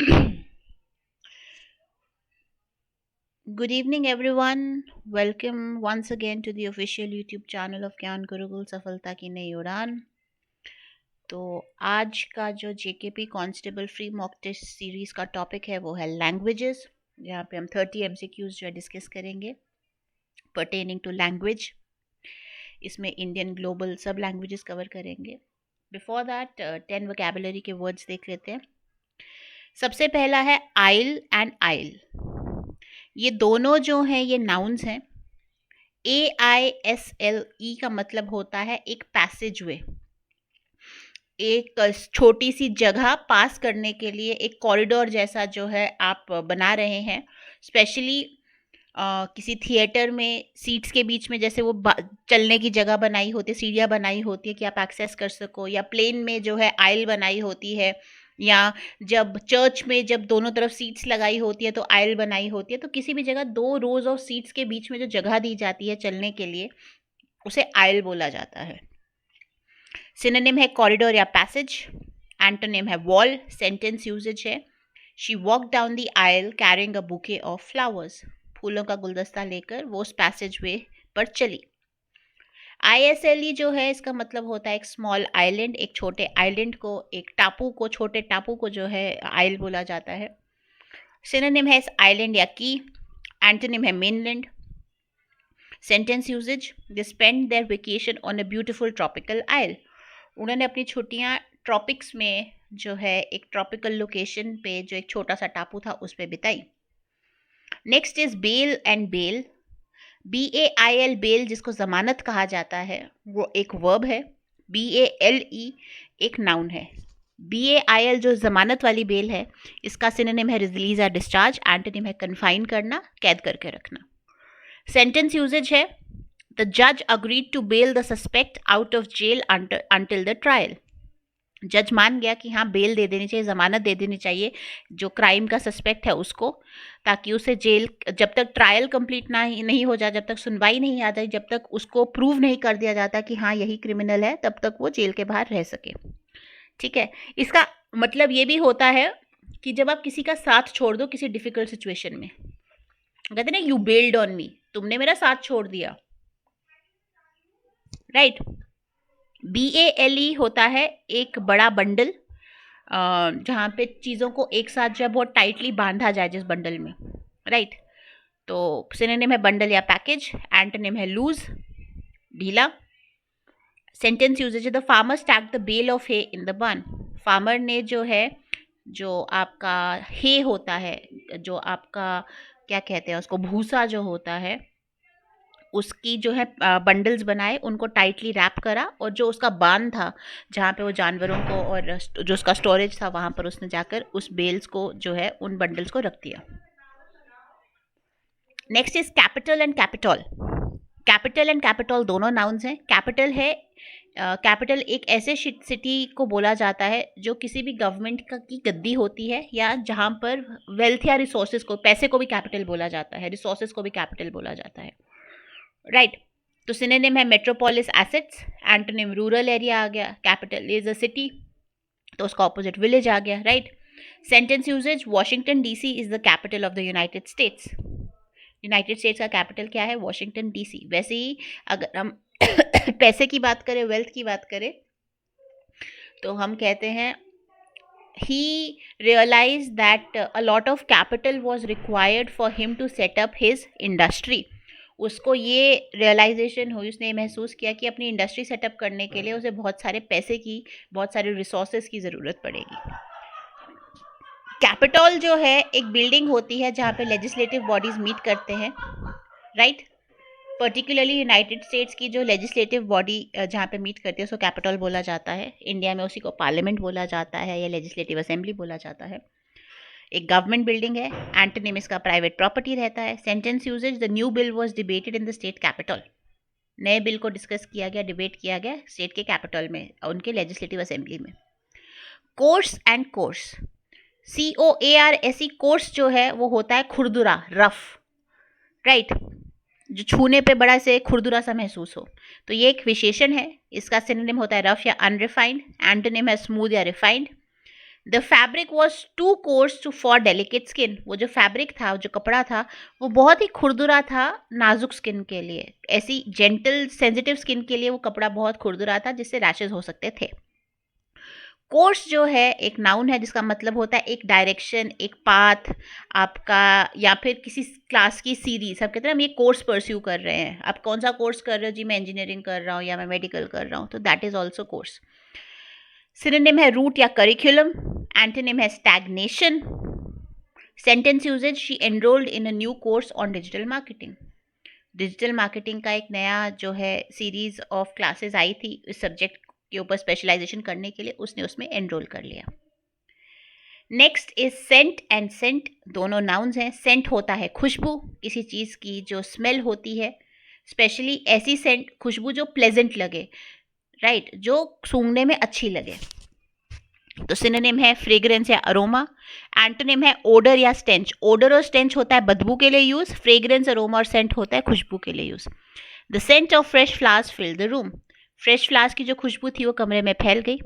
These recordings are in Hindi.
Good evening, everyone. Welcome once again to the official YouTube channel of ज्ञान गुरुकुल सफलता की नई उड़ान। तो आज का जो JKP constable free mock test series का टॉपिक है वो है लैंग्वेजेस, जहाँ पे हम 30 एमसीक्यूज जो है डिस्कस करेंगे पर्टेनिंग टू लैंग्वेज। इसमें इंडियन ग्लोबल सब लैंग्वेजेस कवर करेंगे। बिफोर दैट 10 वोकैबुलरी के वर्ड्स देख लेते हैं। सबसे पहला है आइल एंड आइल। ये दोनों जो हैं ये नाउन्स हैं। AISLE का मतलब होता है एक पैसेज वे, एक छोटी सी जगह पास करने के लिए एक कॉरिडोर जैसा जो है आप बना रहे हैं। स्पेशली किसी थिएटर में सीट्स के बीच में जैसे वो चलने की जगह बनाई होती है, सीढ़ियाँ बनाई होती है कि आप एक्सेस कर सको, या प्लेन में जो है आइल बनाई होती है, या जब चर्च में जब दोनों तरफ सीट्स लगाई होती है तो आइल बनाई होती है। तो किसी भी जगह 2 रोज ऑफ सीट्स के बीच में जो जगह दी जाती है चलने के लिए, उसे आइल बोला जाता है। सिनोनिम है कॉरिडोर या पैसेज। एंटोनिम है वॉल। सेंटेंस यूजेज है she walk down the aisle carrying a bouquet of flowers. फूलों का गुलदस्ता लेकर वो उस पैसेज वे पर चली। ISLE जो है इसका मतलब होता है एक स्मॉल आइलैंड, एक छोटे आइलैंड को, एक टापू को, छोटे टापू को जो है आइल बोला जाता है। सिनोनिम है आइलैंड या की। एंटोनिम है mainland. Sentence usage they spend their vacation on a beautiful tropical isle. उन्होंने अपनी छुट्टियां ट्रॉपिक्स में जो है एक ट्रॉपिकल लोकेशन पे जो एक छोटा सा टापू था उस पर बिताई। Next is bail and bale. BAIL bail जिसको जमानत कहा जाता है वो एक वर्ब है। BALE एक नाउन है। BAIL जो जमानत वाली बेल है इसका सिनोनिम है रिलीज या डिस्चार्ज। एंटोनिम है कन्फाइन करना, कैद करके रखना। सेंटेंस यूजेज है द जज agreed to bail the suspect out of jail until the trial. जज मान गया कि हाँ बेल दे देनी चाहिए, जमानत दे देनी चाहिए जो क्राइम का सस्पेक्ट है उसको, ताकि उसे जेल जब तक ट्रायल कंप्लीट नहीं हो जाए, जब तक सुनवाई नहीं आ जाए, जब तक उसको प्रूव नहीं कर दिया जाता कि हाँ यही क्रिमिनल है, तब तक वो जेल के बाहर रह सके। ठीक है, इसका मतलब ये भी होता है कि जब आप किसी का साथ छोड़ दो किसी डिफिकल्ट सिचुएशन में, कहते ना यू बेल्ड ऑन मी, तुमने मेरा साथ छोड़ दिया, राइट। BALE होता है एक बड़ा बंडल, जहाँ पे चीज़ों को एक साथ जो है बहुत टाइटली बांधा जाए जिस बंडल में, राइट। तो सिनोनिम है बंडल या पैकेज। एंटोनिम है लूज, ढीला। Sentence usage the farmer stacked the bale of hay in the barn. Farmer ने जो है जो आपका हे होता है, जो आपका क्या कहते हैं उसको, भूसा जो होता है, उसकी जो है बंडल्स बनाए, उनको टाइटली रैप करा, और जो उसका बांध था जहाँ पे वो जानवरों को और जो उसका स्टोरेज था वहाँ पर उसने जाकर उस बेल्स को जो है उन बंडल्स को रख दिया। Next is capital and capital. Capital and capital दोनों नाउन्स हैं। कैपिटल है कैपिटल एक ऐसे सिटी को बोला जाता है जो किसी भी गवर्नमेंट की गद्दी होती है, या जहाँ पर वेल्थ या रिसोर्सेज को, पैसे को भी कैपिटल बोला जाता है, रिसोर्सेज को भी कैपिटल बोला जाता है, राइट। तो सिनोनिम है metropolis assets. Antonym rural area आ गया। कैपिटल इज अ सिटी, तो उसका ऑपोजिट विलेज आ गया, right. Sentence usage Washington DC is the capital of the United States. United States का कैपिटल क्या है? Washington DC। वैसे ही अगर हम पैसे की बात करें, वेल्थ की बात करें, तो हम कहते हैं he realized that a lot of capital was required for him to set up his industry। उसको ये रियलाइजेशन हुई, उसने महसूस किया कि अपनी इंडस्ट्री सेटअप करने के लिए उसे बहुत सारे पैसे की, बहुत सारे रिसोर्सेज की ज़रूरत पड़ेगी। कैपिटल जो है एक बिल्डिंग होती है जहाँ पे लेजिस्लेटिव बॉडीज मीट करते हैं, राइट। पर्टिकुलरली यूनाइटेड स्टेट्स की जो लेजिस्लेटिव बॉडी जहाँ पे मीट करती है उसको कैपिटल बोला जाता है। इंडिया में उसी को पार्लियामेंट बोला जाता है या लेजिस्लेटिव असेंबली बोला जाता है। एक गवर्नमेंट बिल्डिंग है। एंटोनिम इसका प्राइवेट प्रॉपर्टी रहता है। Sentence usage the new bill was debated in the state capital. नए बिल को डिस्कस किया गया, डिबेट किया गया स्टेट के कैपिटल में, उनके लेजिस्लेटिव असेंबली में। Course and course, COARSE course जो है वो होता है खुरदुरा, रफ, राइट, जो छूने पे बड़ा से खुरदुरा सा महसूस हो। तो ये एक विशेषण है। इसका सिनोनिम होता है रफ या अनरिफाइंड। एंटोनिम है स्मूथ या refined. The fabric was too coarse to for delicate skin. वो जो फैब्रिक था, जो कपड़ा था, वो बहुत ही खुरदुरा था नाजुक स्किन के लिए। ऐसी जेंटल सेंसिटिव स्किन के लिए वो कपड़ा बहुत खुरदुरा था, जिससे रैशेज हो सकते थे। कोर्स जो है एक नाउन है जिसका मतलब होता है एक डायरेक्शन, एक पाथ आपका, या फिर किसी क्लास की सीरीज। आप कहते हैं हम ये कोर्स परस्यू कर रहे हैं। आप कौन सा कोर्स कर रहे हो? जी मैं इंजीनियरिंग कर रहा हूँ या मैं मेडिकल कर रहा हूँ, तो that is also course. Synonym है रूट या करिकुलम। एंटोनिम है stagnation. Sentence usage, she enrolled in a new course on digital marketing. Digital marketing का एक नया जो है सीरीज ऑफ क्लासेस आई थी इस सब्जेक्ट के ऊपर स्पेशलाइजेशन करने के लिए, उसने उसमें एनरोल कर लिया। Next is cent and scent, दोनों नाउन्स हैं। सेंट होता है खुशबू, किसी चीज़ की जो स्मेल होती है, स्पेशली ऐसी सेंट खुशबू जो प्लेजेंट लगे, राइट, जो सूंघने में अच्छी लगे। तो सिनोनिम है फ्रेग्रेंस या अरोमा। एंटोनिम है ओडर या स्टेंच। ओडर और स्टेंच होता है बदबू के लिए यूज, फ्रेग्रेंस अरोमा और सेंट होता है खुशबू के लिए use. The scent of fresh flowers fill the room. Fresh flowers की जो खुशबू थी वो कमरे में फैल गई।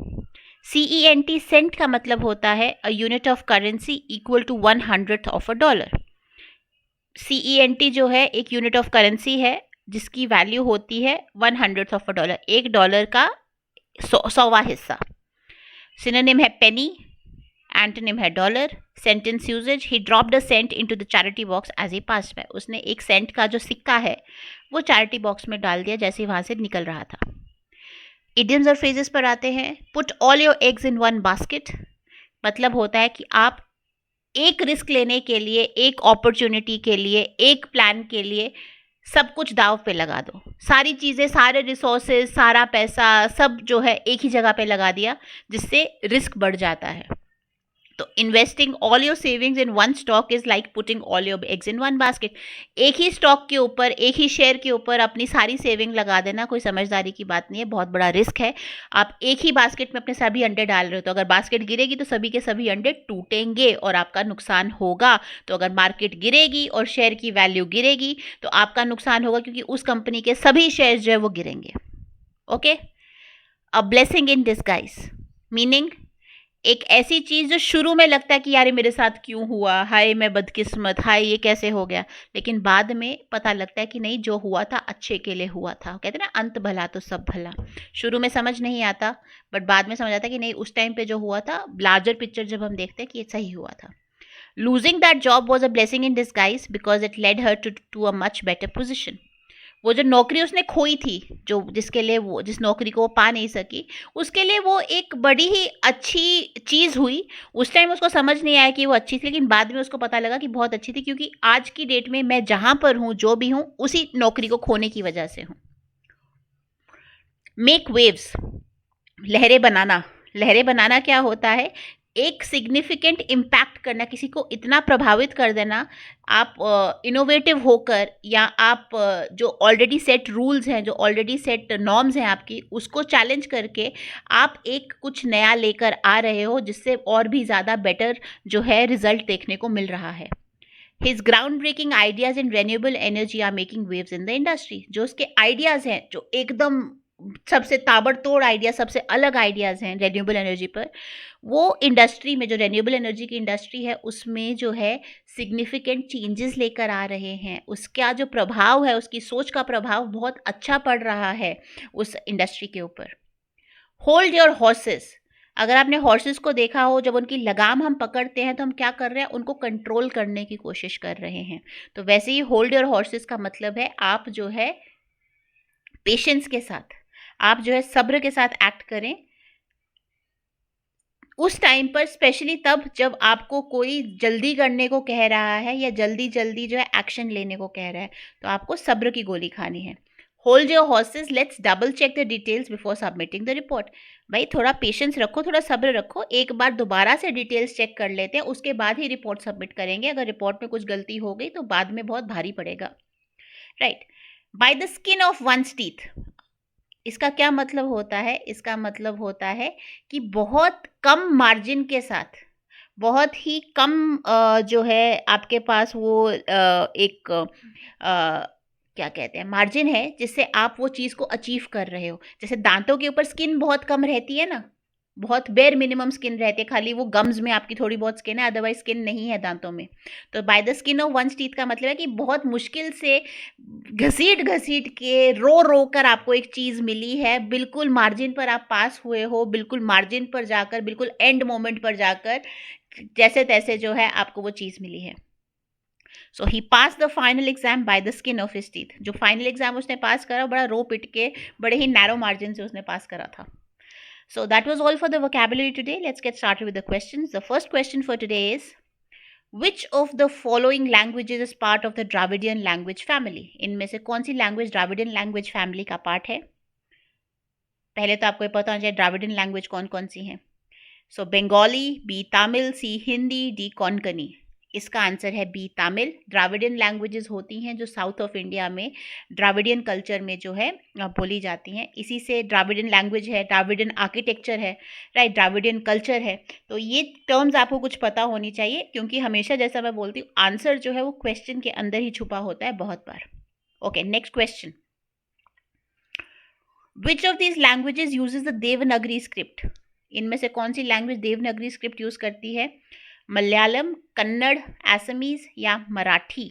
CENT सेंट का मतलब होता है a unit of currency equal to 1/100th of a dollar. CENT जो है एक यूनिट ऑफ करेंसी है जिसकी वैल्यू होती है 1/100th ऑफ अ डॉलर, $1 का 100वां हिस्सा। सिनोनिम है पेनी। एंटोनिम है dollar. Sentence usage, he dropped a cent into the charity box as he passed by. उसने एक सेंट का जो सिक्का है वो चैरिटी बॉक्स में डाल दिया जैसे वहां से निकल रहा था। इडियम्स और फ्रेजेस पर आते हैं। Put all your eggs in one basket, मतलब होता है कि आप एक रिस्क लेने के लिए, एक अपॉर्चुनिटी के लिए, एक प्लान के लिए सब कुछ दाव पे लगा दो। सारी चीज़ें, सारे रिसोर्सेज, सारा पैसा, सब जो है एक ही जगह पे लगा दिया, जिससे रिस्क बढ़ जाता है। तो investing all your savings in one stock is like putting all your eggs in one basket. एक ही स्टॉक के ऊपर, एक ही शेयर के ऊपर अपनी सारी सेविंग लगा देना कोई समझदारी की बात नहीं है, बहुत बड़ा रिस्क है। आप एक ही बास्केट में अपने सभी अंडे डाल रहे हो, तो अगर बास्केट गिरेगी तो सभी के सभी अंडे टूटेंगे और आपका नुकसान होगा। तो अगर मार्केट गिरेगी और शेयर की वैल्यू गिरेगी तो आपका नुकसान होगा, क्योंकि उस कंपनी के सभी शेयर जो है वो गिरेंगे। Okay, a blessing in disguise, meaning एक ऐसी चीज जो शुरू में लगता है कि यार ये मेरे साथ क्यों हुआ, हाय मैं बदकिस्मत, हाय ये कैसे हो गया, लेकिन बाद में पता लगता है कि नहीं, जो हुआ था अच्छे के लिए हुआ था। कहते हैं ना, अंत भला तो सब भला। शुरू में समझ नहीं आता, बट बाद में समझ आता कि नहीं, उस टाइम पे जो हुआ था, लार्जर पिक्चर जब हम देखते हैं कि ये सही हुआ था। Losing that job was a blessing in disguise because it led her to a much better position. वो जो नौकरी उसने खोई थी, जो जिसके लिए वो, जिस नौकरी को वो पा नहीं सकी, उसके लिए वो एक बड़ी ही अच्छी चीज़ हुई। उस टाइम उसको समझ नहीं आया कि वो अच्छी थी, लेकिन बाद में उसको पता लगा कि बहुत अच्छी थी, क्योंकि आज की डेट में मैं जहाँ पर हूँ, जो भी हूँ, उसी नौकरी को खोने की वजह से हूँ। मेक वेव्स, लहरें बनाना। लहरें बनाना क्या होता है? एक सिग्निफिकेंट इम्पैक्ट करना, किसी को इतना प्रभावित कर देना, आप इनोवेटिव होकर, या आप जो ऑलरेडी सेट रूल्स हैं, जो ऑलरेडी सेट नॉर्म्स हैं आपकी, उसको चैलेंज करके आप एक कुछ नया लेकर आ रहे हो, जिससे और भी ज़्यादा बेटर जो है रिजल्ट देखने को मिल रहा है। His groundbreaking ideas in renewable energy are making waves in the industry. जो उसके आइडियाज़ हैं, जो एकदम सबसे ताबड़तोड़ आइडिया, सबसे अलग आइडियाज़ हैं रेन्यूएबल एनर्जी पर, वो इंडस्ट्री में, जो रेन्यूएबल एनर्जी की इंडस्ट्री है, उसमें जो है सिग्निफिकेंट चेंजेस लेकर आ रहे हैं। उसका जो प्रभाव है, उसकी सोच का प्रभाव बहुत अच्छा पड़ रहा है उस इंडस्ट्री के ऊपर। होल्ड योर हॉर्सेस, अगर आपने हॉर्सेस को देखा हो, जब उनकी लगाम हम पकड़ते हैं तो हम क्या कर रहे हैं? उनको कंट्रोल करने की कोशिश कर रहे हैं। तो वैसे ही होल्ड योर हॉर्सेस का मतलब है आप जो है पेशेंस के साथ, आप जो है सब्र के साथ एक्ट करें उस टाइम पर, स्पेशली तब जब आपको कोई जल्दी करने को कह रहा है या जल्दी जल्दी जो है एक्शन लेने को कह रहा है, तो आपको सब्र की गोली खानी है। Hold your horses, let's double check the details before submitting the report. भाई थोड़ा पेशेंस रखो, थोड़ा सब्र रखो, एक बार दोबारा से डिटेल्स चेक कर लेते हैं, उसके बाद ही रिपोर्ट सबमिट करेंगे। अगर रिपोर्ट में कुछ गलती हो गई तो बाद में बहुत भारी पड़ेगा, right. By the skin of one's teeth, इसका क्या मतलब होता है? इसका मतलब होता है कि बहुत कम मार्जिन के साथ, बहुत ही कम जो है आपके पास वो एक क्या कहते हैं, मार्जिन है, जिससे आप वो चीज़ को अचीव कर रहे हो। जैसे दांतों के ऊपर स्किन बहुत कम रहती है ना, बहुत बेयर मिनिमम स्किन रहती है, खाली वो गम्स में आपकी थोड़ी बहुत स्किन है, अदरवाइज स्किन नहीं है दांतों में। तो by the skin of one's teeth का मतलब है कि बहुत मुश्किल से घसीट घसीट के रो रो कर आपको एक चीज़ मिली है, बिल्कुल मार्जिन पर आप पास हुए हो, बिल्कुल मार्जिन पर जाकर, बिल्कुल एंड मोमेंट पर जाकर जैसे तैसे जो है आपको वो चीज़ मिली है। So he pass the final exam by the skin of his teeth. जो फाइनल एग्जाम उसने पास करा बड़ा रो पिट के, बड़े ही नैरो मार्जिन से उसने पास करा था। So that was all for the vocabulary today. Let's get started with the questions. The first question for today is, which of the following languages is part of the Dravidian language family? इनमें से कौन सी लैंग्वेज Dravidian language family का पार्ट है? पहले तो आपको पता होना चाहिए Dravidian language कौन कौन सी हैं। सो बंगाली, बी तमिल, सी हिंदी, डी कोंकणी। इसका आंसर है बी तमिल। द्राविडियन लैंग्वेजेस होती हैं जो साउथ ऑफ इंडिया में द्राविडियन कल्चर में जो है बोली जाती हैं। इसी से द्राविडियन लैंग्वेज है, द्राविडियन आर्किटेक्चर है, राइट, द्राविडियन कल्चर है। तो ये टर्म्स आपको कुछ पता होनी चाहिए, क्योंकि हमेशा जैसा मैं बोलती हूँ आंसर जो है वो क्वेश्चन के अंदर ही छुपा होता है बहुत बार। Okay, next question. Which of these languages uses the Devanagari script? इनमें से कौन सी लैंग्वेज देवनागरी स्क्रिप्ट यूज करती है? मलयालम, कन्नड़, असमीज या मराठी?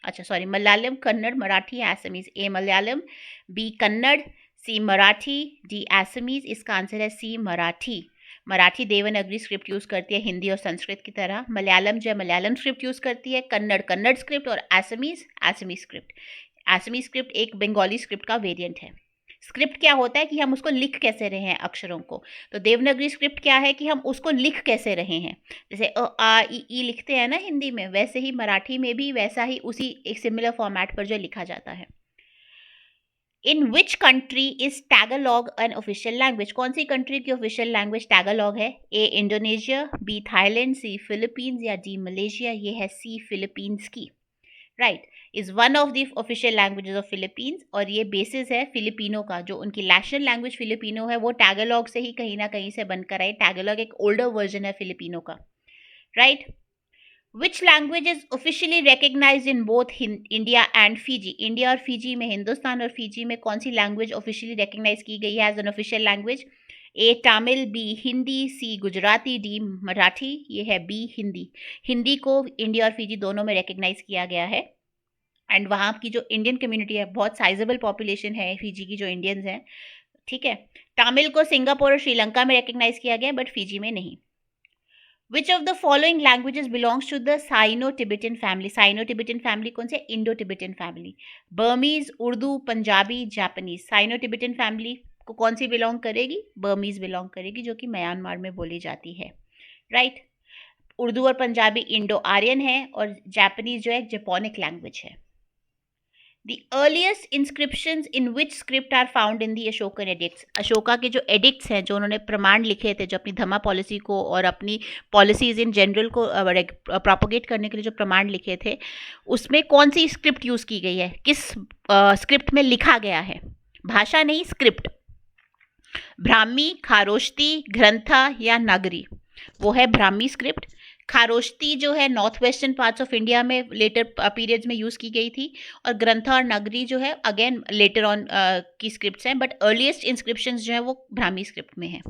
अच्छा सॉरी, मलयालम, कन्नड़, मराठी या असमीज। ए मलयालम, बी कन्नड़, सी मराठी, डी असमीज। इसका आंसर है सी मराठी। मराठी देवनागरी स्क्रिप्ट यूज करती है हिंदी और संस्कृत की तरह। मलयालम जो है मलयालम स्क्रिप्ट यूज करती है, कन्नड़ कन्नड़ स्क्रिप्ट और Assamese Assamese script. Assamese script एक बंगाली स्क्रिप्ट का वेरिएंट है। स्क्रिप्ट क्या होता है कि हम उसको लिख कैसे रहे हैं अक्षरों को, तो देवनागरी स्क्रिप्ट क्या है कि हम उसको लिख कैसे रहे हैं। जैसे अ आ ई लिखते हैं ना हिंदी में, वैसे ही मराठी में भी वैसा ही उसी एक सिमिलर फॉर्मेट पर जो लिखा जाता है। In which country is Tagalog an official language? कौन सी कंट्री की ऑफिशियल लैंग्वेज टैगलॉग है? A Indonesia, B Thailand, C Philippines या डी मलेशिया। ये है सी फिलीपींस की। Right, is one of the official languages of Philippines, और ये बेसिस है फिलिपिनो का। जो उनकी नेशनल लैंग्वेज फिलिपिनो है वो टैगलॉग से ही कहीं ना कहीं से बनकर आई। टैगलॉग एक ओल्डर वर्जन है फिलिपिनो का। Right, which language is officially recognised in both India and Fiji? India और फीजी में, हिंदुस्तान और फीजी में कौन सी लैंग्वेज ऑफिशियली रिकग्नाइज की गई है as an official language? A Tamil, B Hindi, C Gujarati, D Marathi. ये है बी हिंदी। हिंदी को इंडिया और फीजी दोनों में रिकग्नाइज किया गया है, एंड वहाँ की जो इंडियन कम्युनिटी है, बहुत साइजेबल पॉपुलेशन है फीजी की जो इंडियंस हैं, ठीक है। तमिल को सिंगापुर और श्रीलंका में रिकग्नाइज किया गया, बट फीजी में नहीं। Which of the following languages belongs to the Sino Tibetan family? Sino Tibetan family कौन से? Indo Tibetan family. Burmese, Urdu, Punjabi, Japanese. Sino Tibetan family को कौन सी बिलोंग करेगी? बर्मीज बिलोंग करेगी, जो कि म्यांमार में बोली जाती है। राइट, उर्दू और पंजाबी इंडो आर्यन है, और जापानीज जो है जापानिक लैंग्वेज है। The earliest inscriptions in which script are found in the Ashokan edicts? Ashoka के जो एडिक्ट्स हैं, जो उन्होंने प्रमाण लिखे थे, जो अपनी धम्मा पॉलिसी को और अपनी पॉलिसीज इन जनरल को प्रोपोगेट करने के लिए जो प्रमाण लिखे थे, उसमें कौन सी स्क्रिप्ट यूज की गई है? किस स्क्रिप्ट में लिखा गया है? भाषा नहीं, स्क्रिप्ट। ब्राह्मी, खारोष्टी, ग्रंथा या नागरी? वो है ब्राह्मी स्क्रिप्ट। खारोष्टी जो है north western parts of India में लेटर पीरियड्स में यूज़ की गई थी, और ग्रंथा और नगरी जो है अगेन लेटर ऑन की स्क्रिप्ट्स हैं, बट अर्लीस्ट इंस्क्रिप्शंस जो है वो ब्राह्मी स्क्रिप्ट में है।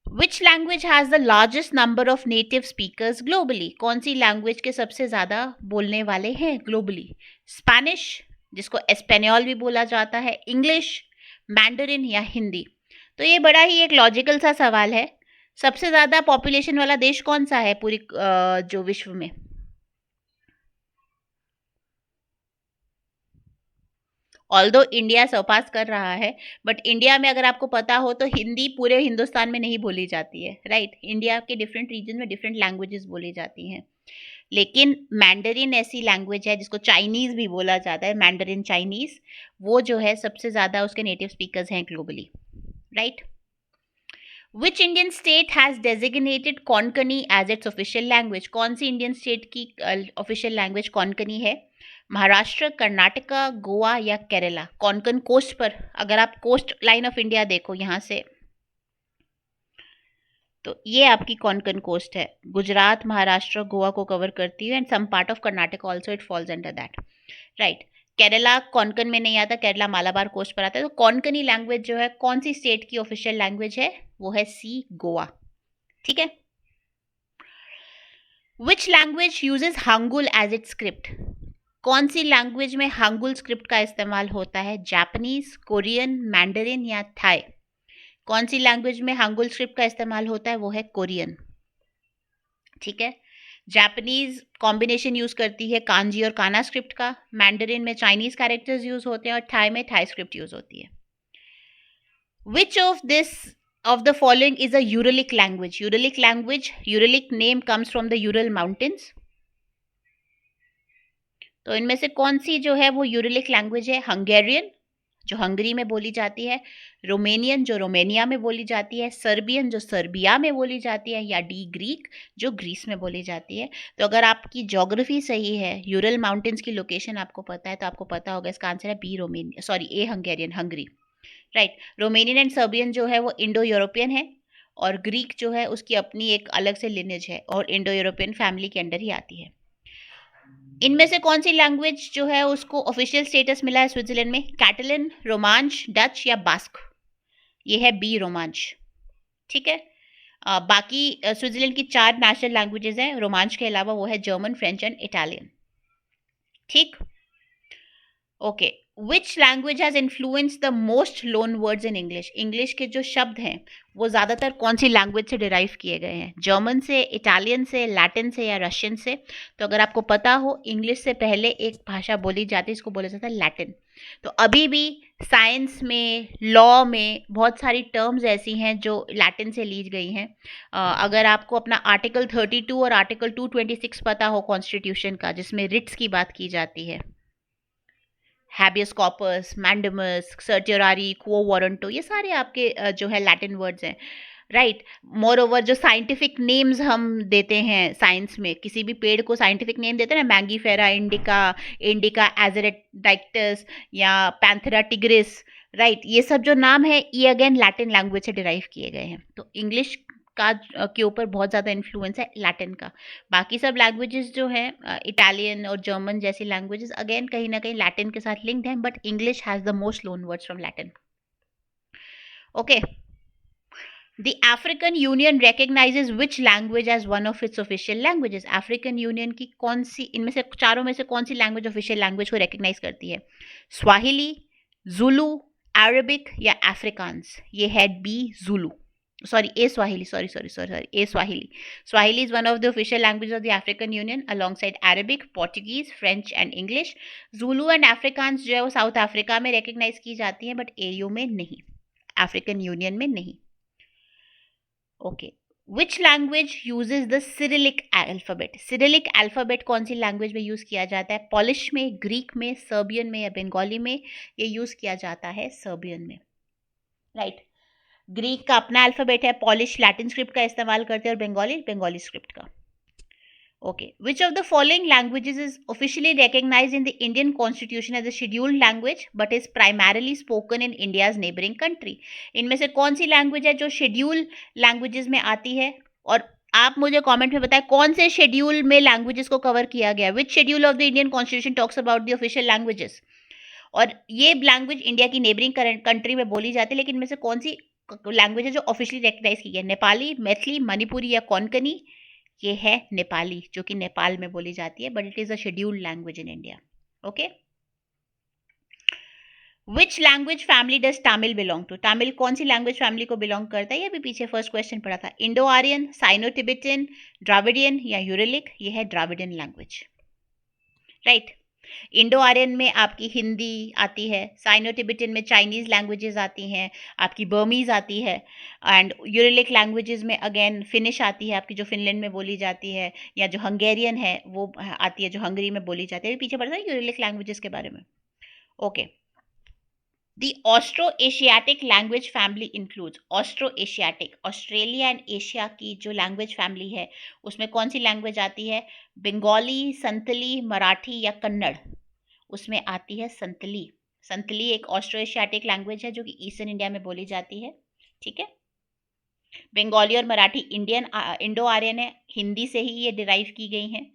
Which language has the largest number of native speakers globally? कौन सी लैंग्वेज के सबसे ज़्यादा बोलने वाले हैं ग्लोबली? स्पेनिश, जिसको एस्पेनियोल भी बोला जाता है, इंग्लिश, मैंडरिन या हिंदी? तो ये बड़ा ही एक लॉजिकल सा सवाल है। सबसे ज़्यादा पॉपुलेशन वाला देश कौन सा है पूरी जो विश्व में? ऑल्दो इंडिया सरपास कर रहा है, बट इंडिया में अगर आपको पता हो तो हिंदी पूरे हिंदुस्तान में नहीं बोली जाती है। राइट, इंडिया के डिफरेंट रीजन में डिफरेंट लैंग्वेजेस बोली जाती हैं, लेकिन मैंडरिन ऐसी लैंग्वेज है जिसको चाइनीज़ भी बोला जाता है, मैंडरिन चाइनीज़, वो जो है सबसे ज़्यादा उसके नेटिव स्पीकर्स हैं globally. Right, which Indian state has designated Konkani as its official language? कौन सी इंडियन स्टेट की ऑफिशियल लैंग्वेज कोंकणी है? महाराष्ट्र, कर्नाटका, गोवा या केरला? कोंकण कोस्ट पर, अगर आप कोस्ट लाइन ऑफ इंडिया देखो यहाँ से, तो ये आपकी कोंकण कोस्ट है। गुजरात, महाराष्ट्र, गोवा को कवर करती है, and some part of Karnataka also, it falls under that. Right, Kerala Konkan में नहीं आता, केरला मालाबार कोस्ट पर आता है। तो कोंकणी लैंग्वेज जो है कौन सी स्टेट की ऑफिशियल लैंग्वेज है? वो है सी, गोवा। ठीक है। Which language uses Hangul as it script? कौन सी लैंग्वेज में हांगुल स्क्रिप्ट का इस्तेमाल होता है? जापानीज, कोरियन, मैंडरिन या थाई? कौन सी लैंग्वेज में हांगुल स्क्रिप्ट का इस्तेमाल होता है? वो है कोरियन। ठीक है। जापानीज कॉम्बिनेशन यूज करती है कांजी और काना स्क्रिप्ट का, मैंडरिन में चाइनीज कैरेक्टर्स यूज होते हैं और थाई में थाई स्क्रिप्ट यूज होती है। Which of this of the following is a Uralic language? Uralic name comes from the Ural mountains. तो इनमें से कौन सी जो है वो यूरिलिक लैंग्वेज है? हंगेरियन, जो हंगरी में बोली जाती है, रोमेनियन, जो रोमेनिया में बोली जाती है, सर्बियन, जो सर्बिया में बोली जाती है, या डी ग्रीक, जो ग्रीस में बोली जाती है। तो अगर आपकी ज्योग्राफी सही है, यूरल माउंटेन्स की लोकेशन आपको पता है, तो आपको पता होगा इसका आंसर है B, Romania, sorry A Hungarian, Hungary. Right. Romanian and Serbian जो है वो इंडो यूरोपियन है, और ग्रीक जो है उसकी अपनी एक अलग से लिनेज है और इंडो यूरोपियन फैमिली के अंडर ही आती है। इनमें से कौन सी लैंग्वेज जो है उसको ऑफिशियल स्टेटस मिला है स्विट्जरलैंड में? कैटलन, रोमांच, डच या बास्क? ये है बी, रोमांच। ठीक है। बाकी स्विट्जरलैंड की 4 नेशनल लैंग्वेजेस हैं रोमांच के अलावा, वो है जर्मन, फ्रेंच एंड इटालियन। ठीक। Okay. Which language has influence the most loan words in English? English के जो शब्द हैं वो ज़्यादातर कौन सी लैंग्वेज से डिराइव किए गए हैं? जर्मन से, इटालियन से, लैटिन से या रशियन से? तो अगर आपको पता हो, इंग्लिश से पहले एक भाषा बोली जाती है, इसको बोला जाता है लैटिन। तो अभी भी साइंस में, लॉ में बहुत सारी टर्म्स ऐसी हैं जो लैटिन से ली गई हैं। अगर आपको अपना आर्टिकल 32 और आर्टिकल 226 पता हो कॉन्स्टिट्यूशन का, जिसमें रिट्स की बात की जाती है, हैबियस कॉर्पस, मैंडेमस, सर्टियोरारी, क्वो वारंटो, ये सारे आपके जो है लैटिन वर्ड्स हैं। राइट। मोर ओवर जो साइंटिफिक नेम्स हम देते हैं साइंस में, किसी भी पेड़ को साइंटिफिक नेम देते हैं ना, मैंगीफेरा इंडिका, इंडिका एजरेडाइक्टस या पैंथेरा टिग्रिस, राइट, ये सब जो नाम है ये अगेन लैटिन लैंग्वेज से डिराइव किए गए हैं। तो इंग्लिश का के ऊपर बहुत ज़्यादा इन्फ्लुएंस है लैटिन का। बाकी सब लैंग्वेजेस जो हैं, इटालियन और जर्मन जैसी लैंग्वेजेस, अगेन कहीं ना कहीं लैटिन के साथ लिंक्ड हैं, but English has the most loan words from Latin. Okay. The African Union recognizes which language as one of its official languages? African Union की कौन सी, इनमें से चारों में से कौन सी लैंग्वेज ऑफिशियल लैंग्वेज को रिकग्नाइज करती है? स्वाहिली, जुलू, अरबिक या अफ्रीकांस? ये है B, Zulu, sorry A Swahili, sorry A Swahili. Swahili is one of the official languages of the African Union alongside Arabic, Portuguese, French and English. Zulu and Afrikaans जो है वो साउथ अफ्रीका में रिकग्नाइज की जाती हैं, बट एयू में नहीं, अफ्रीकन यूनियन में नहीं। Okay. Which language uses the Cyrillic alphabet? Cyrillic alphabet कौन सी लैंग्वेज में यूज किया जाता है? पॉलिश में, ग्रीक में, सर्बियन में या बंगाली में? ये यूज किया जाता है सर्बियन में। राइट। ग्रीक का अपना अल्फाबेट है, पॉलिश लैटिन स्क्रिप्ट का इस्तेमाल करते हैं, और बंगाली स्क्रिप्ट का। Okay. Which of the following languages is officially recognized in the Indian Constitution as a scheduled language but is primarily spoken in India's neighboring country? इनमें से कौन सी लैंग्वेज है जो शेड्यूल लैंग्वेजेस में आती है? और आप मुझे कमेंट में बताएं कौन से शेड्यूल में लैंग्वेजेस को कवर किया गया? Which schedule of the Indian constitution talks about the official languages? और ये लैंग्वेज इंडिया की नेबरिंग कंट्री में बोली जाती है, लेकिन इनमें से कौन सी लैंग्वेज है जो ऑफिशियली रिकग्नाइज की गई है? नेपाली, मैथिली, मणिपुरी या कोंकणी? ये है नेपाली, जो कि नेपाल में बोली जाती है, but it is a scheduled language in India. Okay. Which language family does Tamil belong to? Tamil कौन सी लैंग्वेज फैमिली को बिलोंग करता है? ये भी पीछे फर्स्ट क्वेश्चन पढ़ा था। Indo Aryan, Sino Tibetan, Dravidian या यूरेलिक? ये है Dravidian language. Right. Indo Aryan में आपकी हिंदी आती है, साइनो टिबेटियन में चाइनीज लैंग्वेजेस आती हैं, आपकी बर्मीज आती है, एंड यूरेलिक लैंग्वेजेस में अगेन फिनिश आती है आपकी, जो फिनलैंड में बोली जाती है, या जो हंगेरियन है वो आती है, जो हंगरी में बोली जाती है। पीछे पढ़ता है यूरेलिक लैंग्वेजेस के बारे में। Okay. The Austroasiatic language family includes, Austroasiatic, Australia and Asia की जो लैंग्वेज फैमिली है उसमें कौन सी लैंग्वेज आती है? बंगाली, संतली, मराठी या कन्नड़? उसमें आती है संतली। संतली एक ऑस्ट्रोएशियाटिक लैंग्वेज है जो कि ईस्टर्न इंडिया में बोली जाती है। ठीक है। बंगाली और मराठी इंडो आर्यन है, हिंदी से ही ये डिराइव की गई हैं,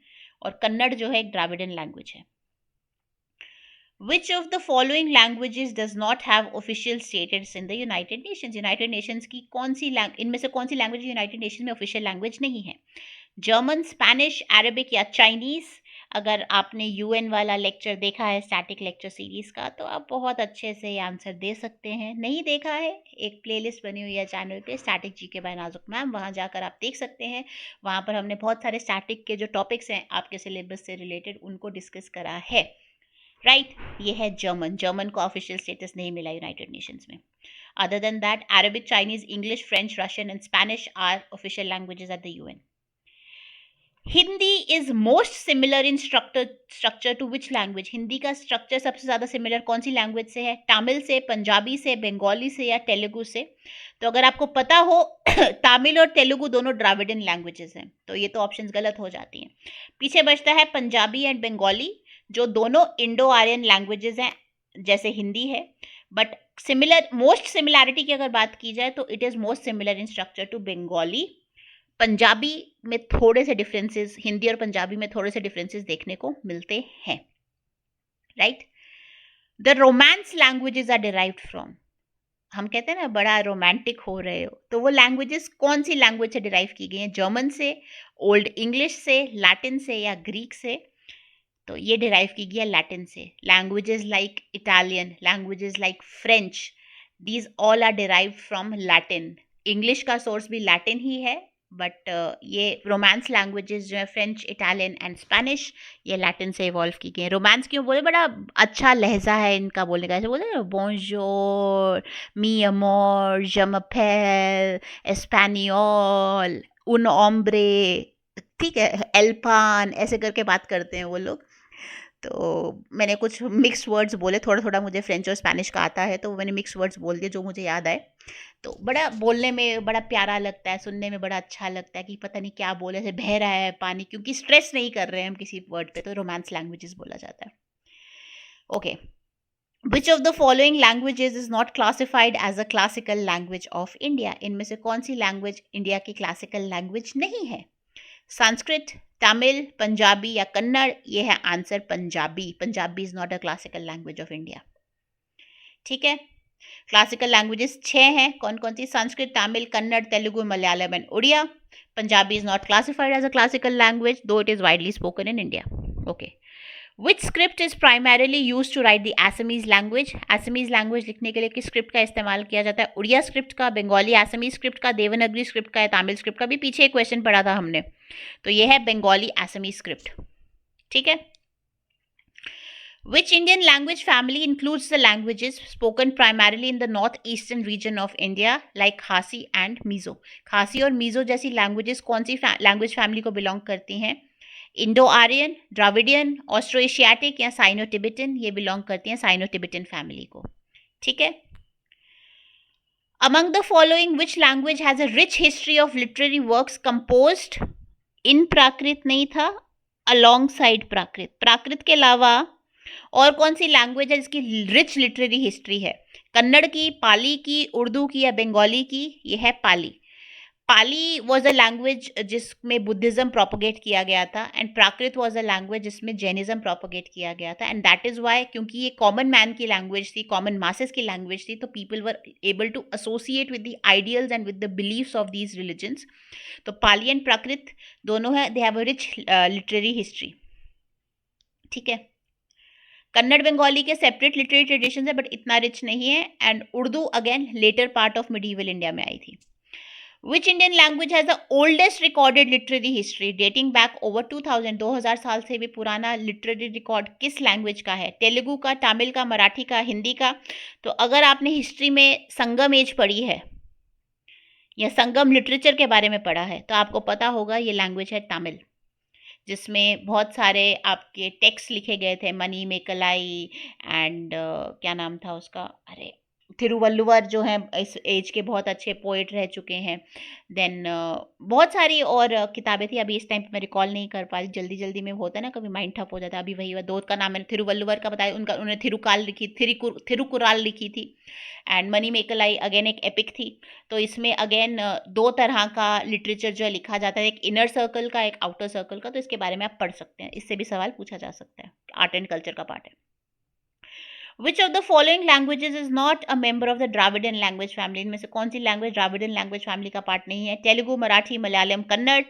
और कन्नड़ जो है एक द्राविडियन लैंग्वेज है। Which of the following languages does not have official status in the United Nations? United Nations की कौन सी इनमें से कौन सी लैंग्वेज यूनाइटेड नेशन में ऑफिशियल लैंग्वेज नहीं है? जर्मन, स्पेनिश, अरेबिक या चाइनीज? अगर आपने यूएन वाला लेक्चर देखा है स्टैटिक लेक्चर सीरीज का तो आप बहुत अच्छे से ये आंसर दे सकते हैं। नहीं देखा है, एक प्लेलिस्ट बनी हुई है चैनल पे स्टैटिक जीके बाय नाजुक मैम, वहाँ जाकर आप देख सकते हैं। वहाँ पर हमने बहुत सारे स्टैटिक के जो टॉपिक्स हैं आपके सिलेबस से रिलेटेड उनको डिस्कस करा है। राइट, ये है जर्मन। जर्मन को ऑफिशियल स्टेटस नहीं मिला यूनाइटेड नेशंस में। Other than that Arabic, Chinese, English, French, Russian and Spanish are official languages at the UN. Hindi is most similar in structure to which language? Hindi का स्ट्रक्चर सबसे ज्यादा सिमिलर कौन सी लैंग्वेज से है? तमिल से, पंजाबी से, बंगाली से या तेलुगु से? तो अगर आपको पता हो तमिल और तेलुगु दोनों द्राविडियन लैंग्वेजेस हैं तो ये तो ऑप्शंस गलत हो जाती हैं। पीछे बचता है पंजाबी एंड बंगाली जो दोनों इंडो आर्यन लैंग्वेजेस हैं जैसे हिंदी है, बट सिमिलर मोस्ट सिमिलैरिटी की अगर बात की जाए तो it is most similar in structure to Bengali. Punjabi में थोड़े से डिफरेंसेस, हिंदी और पंजाबी में थोड़े से डिफरेंसेस देखने को मिलते हैं। Right, the romance languages are derived from, हम कहते हैं ना बड़ा रोमांटिक हो रहे हो, तो वो लैंग्वेजेस कौन सी लैंग्वेज से डिराइव की गई हैं? जर्मन से, ओल्ड इंग्लिश से, लैटिन से या ग्रीक से? तो ये डिराइव की गई है लैटिन से। Languages like Italian, languages like French, these all are derive from Latin. English का सोर्स भी लैटिन ही है, बट ये रोमांस लैंग्वेजेस जो है फ्रेंच, इटालियन एंड स्पेनिश, ये लैटिन से इवॉल्व की गई हैं। रोमांस क्यों बोले? बड़ा अच्छा लहजा है इनका बोलने का, ऐसे बोलते हैं बोंजोर, मी अमोर, je m'appelle, एस्पेनियोल, उन ओम्ब्रे, ठीक है, एल्पान, ऐसे करके बात करते हैं वो लोग। तो मैंने कुछ मिक्स वर्ड्स बोले, थोड़ा थोड़ा मुझे फ्रेंच और स्पेनिश का आता है तो मैंने मिक्स वर्ड्स बोल दिए जो मुझे याद आए। तो बड़ा बोलने में बड़ा प्यारा लगता है, सुनने में बड़ा अच्छा लगता है कि पता नहीं क्या बोले, से बह रहा है पानी, क्योंकि स्ट्रेस नहीं कर रहे हैं हम किसी वर्ड पे, तो रोमांस लैंग्वेजेस बोला जाता है। Okay, which of the following languages is not classified as a classical language of India? इनमें से कौन सी लैंग्वेज इंडिया की क्लासिकल लैंग्वेज नहीं है? संस्कृत, तमिल, पंजाबी या कन्नड़? ये है answer Punjabi. Punjabi is not a classical language of India. ठीक है, क्लासिकल लैंग्वेजेस 6 हैं। कौन कौन सी? Sanskrit, Tamil, Kannada, Telugu, Malayalam and Oriya. Punjabi is not classified as a classical language दो it is widely spoken in India. Okay, which script is primarily use to write the Assamese language? Assamese language लिखने के लिए किस स्क्रिप्ट का इस्तेमाल किया जाता है? उड़िया स्क्रिप्ट का, बंगाली एसमीज स्क्रिप्ट का, देवनागरी स्क्रिप्ट का या तमिल स्क्रिप्ट का? भी पीछे एक क्वेश्चन पढ़ा था हमने, तो ये है बंगाली एसमीज स्क्रिप्ट। ठीक है, which Indian language family includes the languages spoken primarily in the northeastern region of India like Khasi and Mizo? खासी और मीजो जैसी लैंग्वेजेस कौन सी लैंग्वेज फैमिली को बिलोंग करती हैं? Indo Aryan, Dravidian, Austro Asiatic या साइनो टिबेटन? ये बिलोंग करती हैं साइनो टिबेटन फैमिली को। ठीक है, among the following which language has a rich history of literary works composed in प्राकृत? नहीं था, alongside प्राकृत। प्राकृत के अलावा और कौन सी लैंग्वेज है जिसकी रिच लिटरेरी हिस्ट्री है? कन्नड़ की, पाली की, उर्दू की या बंगाली की? ये है Pali. Pali was a language जिसमें बुद्धिज्म प्रोपोगेट किया गया था and Prakrit was a language जिसमें जैनिज्म प्रोपोगेट किया गया था, एंड दैट इज वाई, क्योंकि ये कॉमन मैन की लैंग्वेज थी, कॉमन मासेस की लैंग्वेज थी, तो people were able to associate with the ideals and with the believes of these religions. तो पाली एंड प्राकृत दोनों है, they have a rich literary history. ठीक है, कन्नड़ बंगाली के सेपरेट लिटरेरी ट्रेडिशंस है बट इतना रिच नहीं है, and Urdu again later part of medieval India में आई थी। Which Indian language has the oldest recorded literary history dating back over 2000 साल से भी पुराना लिटरेरी रिकॉर्ड किस लैंग्वेज का है? तेलुगु का, तमिल का, मराठी का, हिंदी का? तो अगर आपने हिस्ट्री में संगम एज पढ़ी है या संगम लिटरेचर के बारे में पढ़ा है तो आपको पता होगा ये लैंग्वेज है तमिल, जिसमें बहुत सारे आपके टेक्स्ट लिखे गए थे, मनी मेकलाई एंड क्या नाम था उसका, अरे थिरुवल्लुवर जो हैं इस एज के बहुत अच्छे पोइट रह चुके हैं। देन बहुत सारी और किताबें थी, अभी इस टाइम पे मैं रिकॉल नहीं कर पा रही, जल्दी जल्दी में होता है ना कभी माइंड ठप हो जाता है। अभी वही दो का नाम मैंने थिरुवल्लुवर का बताया, उन्होंने थिरुकाल लिखी, थिरुकुराल लिखी थी, एंड मनी मेकलाई अगेन एक एपिक थी। तो इसमें अगेन दो तरह का लिटरेचर जो है लिखा जाता है, एक इनर सर्कल का, एक आउटर सर्कल का, तो इसके बारे में आप पढ़ सकते हैं, इससे भी सवाल पूछा जा सकता है, आर्ट एंड कल्चर का पार्ट है। विच of the following languages is not a member of the Dravidian language family, इनमें से कौन सी लैंग्वेज द्राविडियन लैंग्वेज फैमिली का पार्ट नहीं है? तेलुगु, मराठी, मलयालम, कन्नड़।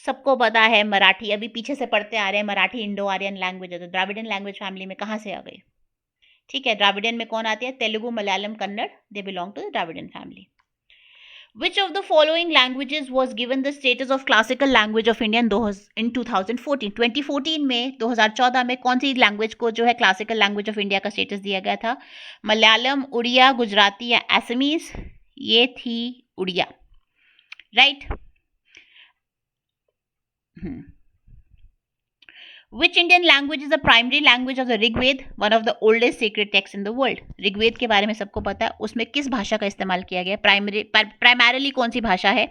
सबको पता है मराठी, अभी पीछे से पढ़ते आ रहे हैं, मराठी इंडो आर्यन लैंग्वेज है, तो द्राविडियन लैंग्वेज फैमिली में कहाँ से आ गई? ठीक है, द्राविडियन में कौन आती है? Telugu, Malayalam, Kannada, they belong to the Dravidian family. Which of the following languages was given the status of classical language of India in 2014? 2014 में 2014 में कौन सी लैंग्वेज को जो है क्लासिकल लैंग्वेज ऑफ इंडिया का स्टेटस दिया गया था? मलयालम, उड़िया, गुजराती या असमीज? ये थी Odia, right. Which Indian language is the primary language of the Rigved, one of the oldest sacred texts in the world? Rigveda के बारे में सबको पता है, उसमें किस भाषा का इस्तेमाल किया गया? प्राइमरीली कौन सी भाषा है?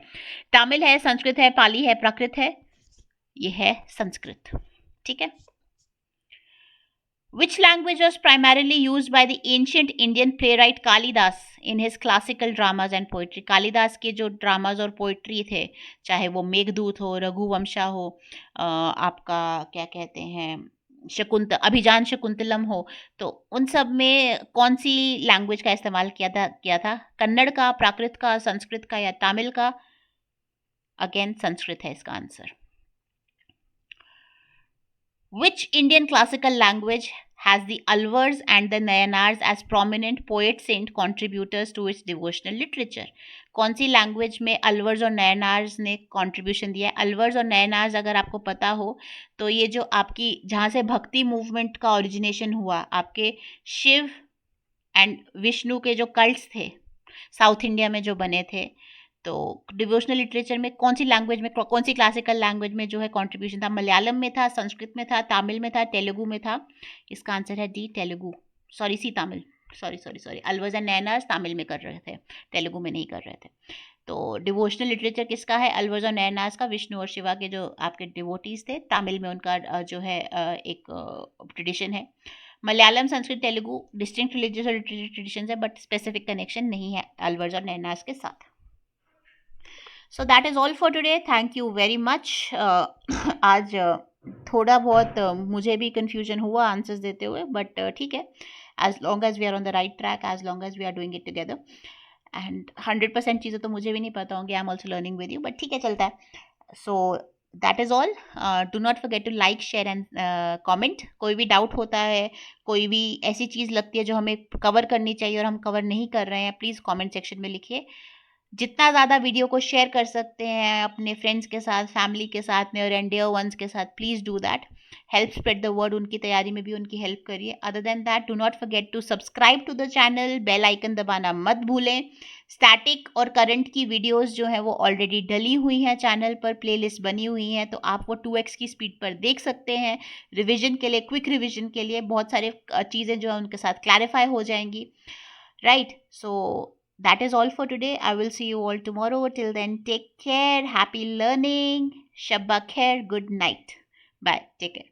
तमिल है, संस्कृत है, पाली है, प्राकृत है? ये है संस्कृत. ठीक है. Which language was primarily used by the ancient Indian playwright Kalidas in his classical dramas and poetry? Kalidas के जो ड्रामाज और पोइट्री थे, चाहे वो मेघदूत हो, रघुवंशा हो, आपका क्या कहते हैं अभिजान शकुंतलम हो, तो उन सब में कौन सी लैंग्वेज का इस्तेमाल किया था? कन्नड़ का, प्राकृत का, संस्कृत का या तमिल का? अगेन संस्कृत है इसका answer. Which Indian classical language has the Alvars and the Nayanars as prominent poet saint contributors to its devotional literature? कौन सी लैंग्वेज में अलवर्स और नयनार्स ने कंट्रीब्यूशन दिया है? अलवर्स और नयनार्स अगर आपको पता हो तो ये जो आपकी जहाँ से भक्ति मूवमेंट का ओरिजिनेशन हुआ, आपके शिव एंड विष्णु के जो कल्ट्स थे साउथ इंडिया में जो बने थे, तो डिवोशनल लिटरेचर में कौन सी लैंग्वेज में, कौन सी क्लासिकल लैंग्वेज में जो है कंट्रीब्यूशन था? मलयालम में था, संस्कृत में था, तमिल में था, तेलुगु में था? इसका आंसर है D, Telugu. Tamil. Sorry. Alvars and Nayanars Tamil में कर रहे थे, तेलुगु में नहीं कर रहे थे. तो डिवोशनल लिटरेचर किसका है? अलवर्स और नयनार्स का. विष्णु और शिवा के जो आपके डिवोटीज थे, तमिल में उनका जो है एक ट्रेडिशन है. मलयालम, संस्कृत, तेलुगु डिस्टिंक्ट रिलीजियस और लिटरेरी ट्रेडिशन है, बट स्पेसिफिक कनेक्शन नहीं है अलवर्स और नयनार्स के साथ. सो that is all for today. Thank you very much. आज थोड़ा बहुत मुझे भी कन्फ्यूजन हुआ आंसर्स देते हुए, बट ठीक है, as long as we are on the right track, as long as we are doing it together. And 100% चीज़ें तो मुझे भी नहीं पता होंगी, I am also learning with you, but ठीक है, चलता है. So that is all. Do not forget to like, share and comment. कोई भी डाउट होता है, कोई भी ऐसी चीज़ लगती है जो हमें कवर करनी चाहिए और हम कवर नहीं कर रहे हैं, प्लीज़ कॉमेंट सेक्शन में लिखिए. जितना ज़्यादा वीडियो को शेयर कर सकते हैं अपने फ्रेंड्स के साथ, फैमिली के साथ में और डियर वंस के साथ, please do that. Help spread the word. उनकी तैयारी में भी उनकी हेल्प करिए. Other than that, do not forget to subscribe to the channel. Bell icon दबाना मत भूलें. स्टैटिक और करंट की वीडियोस जो हैं वो ऑलरेडी डली हुई हैं चैनल पर, प्लेलिस्ट बनी हुई हैं, तो आप वो 2x की स्पीड पर देख सकते हैं. रिविजन के लिए, क्विक रिविजन के लिए बहुत सारे चीज़ें जो हैं उनके साथ क्लैरिफाई हो जाएंगी, right. So that is all for today. I will see you all tomorrow. Till then, take care. Happy learning. Shabba khair. Good night. Bye. Take care.